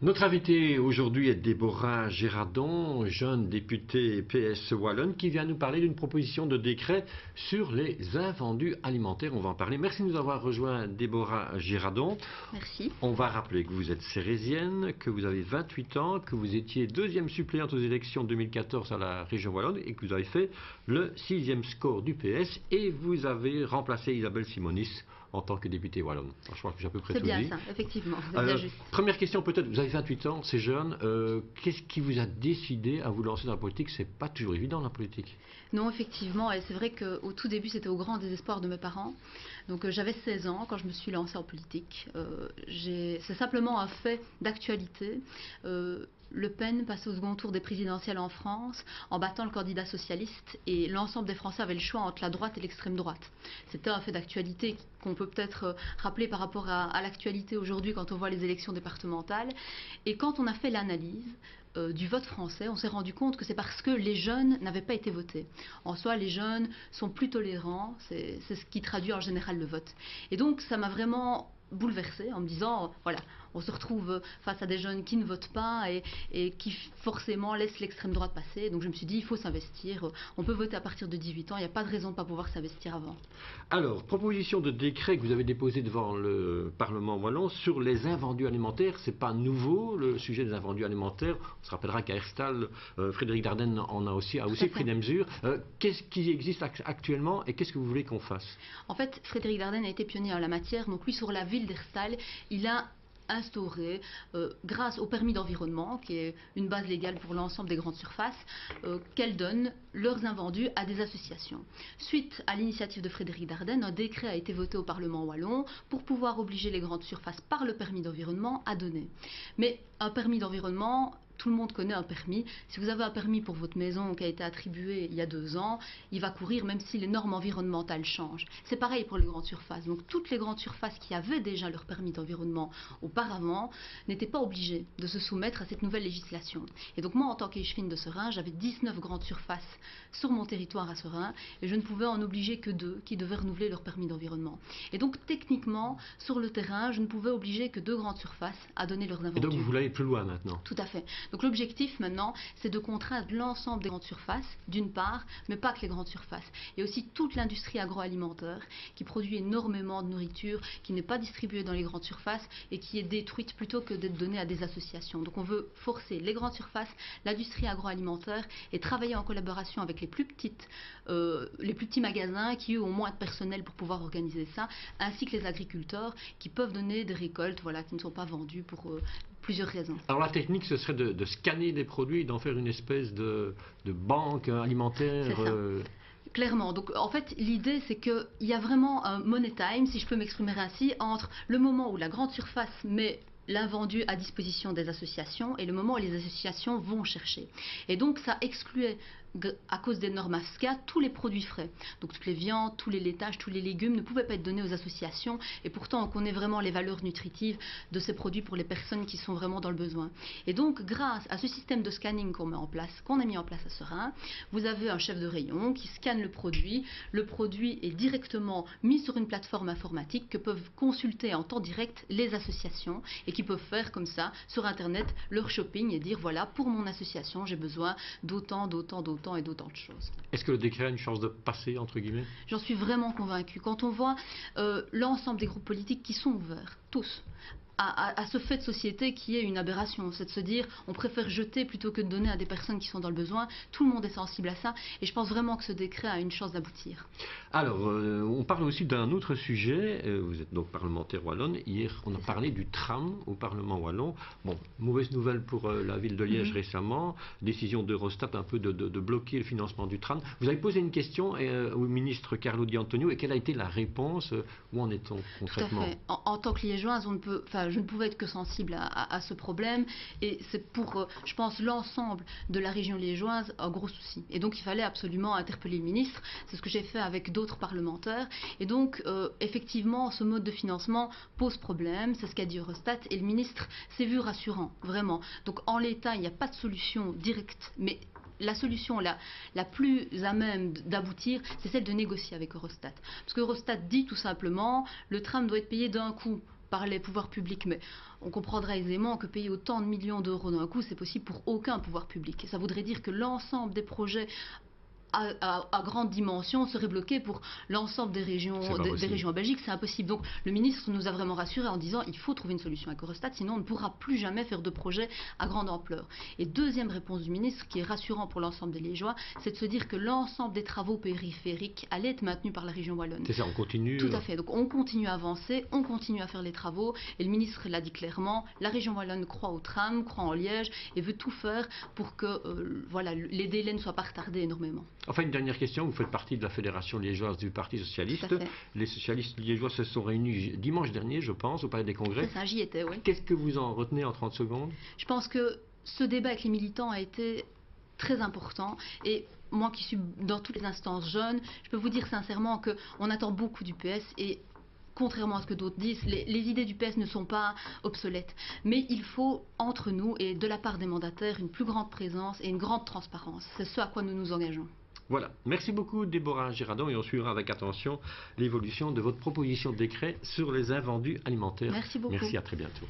Notre invitée aujourd'hui est Déborah Girardon, jeune députée PS Wallonne, qui vient nous parler d'une proposition de décret sur les invendus alimentaires. On va en parler. Merci de nous avoir rejoint, Déborah Girardon. Merci. On va rappeler que vous êtes cérésienne, que vous avez 28 ans, que vous étiez deuxième suppléante aux élections 2014 à la région Wallonne et que vous avez fait le 6e score du PS et vous avez remplacé Isabelle Simonis en tant que députée wallonne. Je crois que j'ai à peu près tout dit. C'est bien ça, effectivement. C'est bien juste. Première question peut-être, vous avez 28 ans, c'est jeune. Qu'est-ce qui vous a décidé à vous lancer dans la politique? C'est pas toujours évident la politique. Non, effectivement, et c'est vrai qu'au tout début, c'était au grand désespoir de mes parents. Donc j'avais 16 ans quand je me suis lancée en politique. C'est simplement un fait d'actualité. Le Pen passait au second tour des présidentielles en France en battant le candidat socialiste et l'ensemble des Français avaient le choix entre la droite et l'extrême droite. C'était un fait d'actualité qu'on peut peut-être rappeler par rapport à l'actualité aujourd'hui quand on voit les élections départementales. Et quand on a fait l'analyse du vote français, on s'est rendu compte que c'est parce que les jeunes n'avaient pas été votés. En soi, les jeunes sont plus tolérants, c'est ce qui traduit en général le vote. Et donc ça m'a vraiment bouleversée en me disant, voilà, on se retrouve face à des jeunes qui ne votent pas et qui forcément laissent l'extrême droite passer. Donc je me suis dit, il faut s'investir. On peut voter à partir de 18 ans, il n'y a pas de raison de ne pas pouvoir s'investir avant. Alors, proposition de décret que vous avez déposée devant le Parlement wallon sur les invendus alimentaires. C'est pas nouveau, le sujet des invendus alimentaires. On se rappellera qu'à Herstal, Frédéric Dardenne a aussi pris des mesures. Qu'est-ce qui existe actuellement et qu'est-ce que vous voulez qu'on fasse? En fait, Frédéric Dardenne a été pionnier en la matière. Donc lui, sur la ville d'Herstal, il a instauré, grâce au permis d'environnement, qui est une base légale pour l'ensemble des grandes surfaces, qu'elles donnent leurs invendus à des associations. Suite à l'initiative de Frédéric Dardenne, un décret a été voté au Parlement wallon pour pouvoir obliger les grandes surfaces par le permis d'environnement à donner. Mais un permis d'environnement, tout le monde connaît un permis. Si vous avez un permis pour votre maison qui a été attribué il y a 2 ans, il va courir même si les normes environnementales changent. C'est pareil pour les grandes surfaces. Donc toutes les grandes surfaces qui avaient déjà leur permis d'environnement auparavant n'étaient pas obligées de se soumettre à cette nouvelle législation. Et donc moi, en tant qu'échevine de Seraing, j'avais 19 grandes surfaces sur mon territoire à Seraing et je ne pouvais en obliger que 2 qui devaient renouveler leur permis d'environnement. Et donc techniquement, sur le terrain, je ne pouvais obliger que 2 grandes surfaces à donner leurs invendus. Et donc vous voulez aller plus loin maintenant? Tout à fait. Donc l'objectif maintenant, c'est de contraindre l'ensemble des grandes surfaces, d'une part, mais pas que les grandes surfaces. Il y a aussi toute l'industrie agroalimentaire qui produit énormément de nourriture, qui n'est pas distribuée dans les grandes surfaces et qui est détruite plutôt que d'être donnée à des associations. Donc on veut forcer les grandes surfaces, l'industrie agroalimentaire et travailler en collaboration avec les plus petits magasins qui eux ont moins de personnel pour pouvoir organiser ça, ainsi que les agriculteurs qui peuvent donner des récoltes qui ne sont pas vendues pour plusieurs raisons. Alors la technique, ce serait de scanner les produits et d'en faire une espèce de banque alimentaire. C'est ça. Clairement. Donc en fait, l'idée c'est qu'il y a vraiment un money time, si je peux m'exprimer ainsi, entre le moment où la grande surface met l'invendu à disposition des associations et le moment où les associations vont chercher. Et donc ça excluait, à cause des normes ASCA, tous les produits frais. Donc toutes les viandes, tous les laitages, tous les légumes ne pouvaient pas être donnés aux associations et pourtant on connaît vraiment les valeurs nutritives de ces produits pour les personnes qui sont vraiment dans le besoin. Et donc grâce à ce système de scanning qu'on a mis en place à Seraing, vous avez un chef de rayon qui scanne le produit est directement mis sur une plateforme informatique que peuvent consulter en temps direct les associations et qui peuvent faire comme ça sur internet leur shopping et dire voilà, pour mon association j'ai besoin d'autant et d'autant de choses. Est-ce que le décret a une chance de passer, entre guillemets? J'en suis vraiment convaincue. Quand on voit l'ensemble des groupes politiques qui sont ouverts, tous, à ce fait de société qui est une aberration, c'est de se dire on préfère jeter plutôt que de donner à des personnes qui sont dans le besoin. Tout le monde est sensible à ça et je pense vraiment que ce décret a une chance d'aboutir. Alors, on parle aussi d'un autre sujet. Vous êtes donc parlementaire wallonne. Hier, on a parlé du tram au Parlement wallon. Bon, mauvaise nouvelle pour la ville de Liège récemment. Décision d'Eurostat un peu de bloquer le financement du tram. Vous avez posé une question au ministre Carlo Di Antonio et quelle a été la réponse? Où en est-on concrètement? Tout à fait. En tant que liégeoise, je ne pouvais être que sensible à ce problème et c'est pour, je pense, l'ensemble de la région liégeoise un gros souci. Et donc il fallait absolument interpeller le ministre, c'est ce que j'ai fait avec d'autres parlementaires. Et donc effectivement ce mode de financement pose problème, c'est ce qu'a dit Eurostat et le ministre s'est vu rassurant, vraiment. Donc en l'état il n'y a pas de solution directe, mais la solution la plus à même d'aboutir, c'est celle de négocier avec Eurostat. Parce qu'Eurostat dit tout simplement, le tram doit être payé d'un coup par les pouvoirs publics, mais on comprendra aisément que payer autant de millions d'euros d'un coup, c'est possible pour aucun pouvoir public. Et ça voudrait dire que l'ensemble des projets à grande dimension serait bloqué pour l'ensemble des régions en Belgique, c'est impossible. Donc le ministre nous a vraiment rassurés en disant il faut trouver une solution avec Eurostat, sinon on ne pourra plus jamais faire de projets à grande ampleur. Et deuxième réponse du ministre, qui est rassurant pour l'ensemble des Liégeois, c'est de se dire que l'ensemble des travaux périphériques allait être maintenu par la région wallonne. C'est ça, on continue. Tout à fait. Donc on continue à avancer, on continue à faire les travaux, et le ministre l'a dit clairement, la région wallonne croit au tram, croit en Liège, et veut tout faire pour que les délais ne soient pas retardés énormément. Enfin, une dernière question. Vous faites partie de la Fédération liégeoise du Parti socialiste. Les socialistes liégeois se sont réunis dimanche dernier, je pense, au Palais des Congrès. C'est ça, j'y étais, oui. Qu'est-ce que vous en retenez en 30 secondes? Je pense que ce débat avec les militants a été très important. Et moi qui suis dans toutes les instances jeunes, je peux vous dire sincèrement qu'on attend beaucoup du PS et contrairement à ce que d'autres disent, les idées du PS ne sont pas obsolètes. Mais il faut, entre nous et de la part des mandataires, une plus grande présence et une grande transparence. C'est ce à quoi nous nous engageons. Voilà. Merci beaucoup, Déborah Girardon, et on suivra avec attention l'évolution de votre proposition de décret sur les invendus alimentaires. Merci beaucoup. Merci, à très bientôt.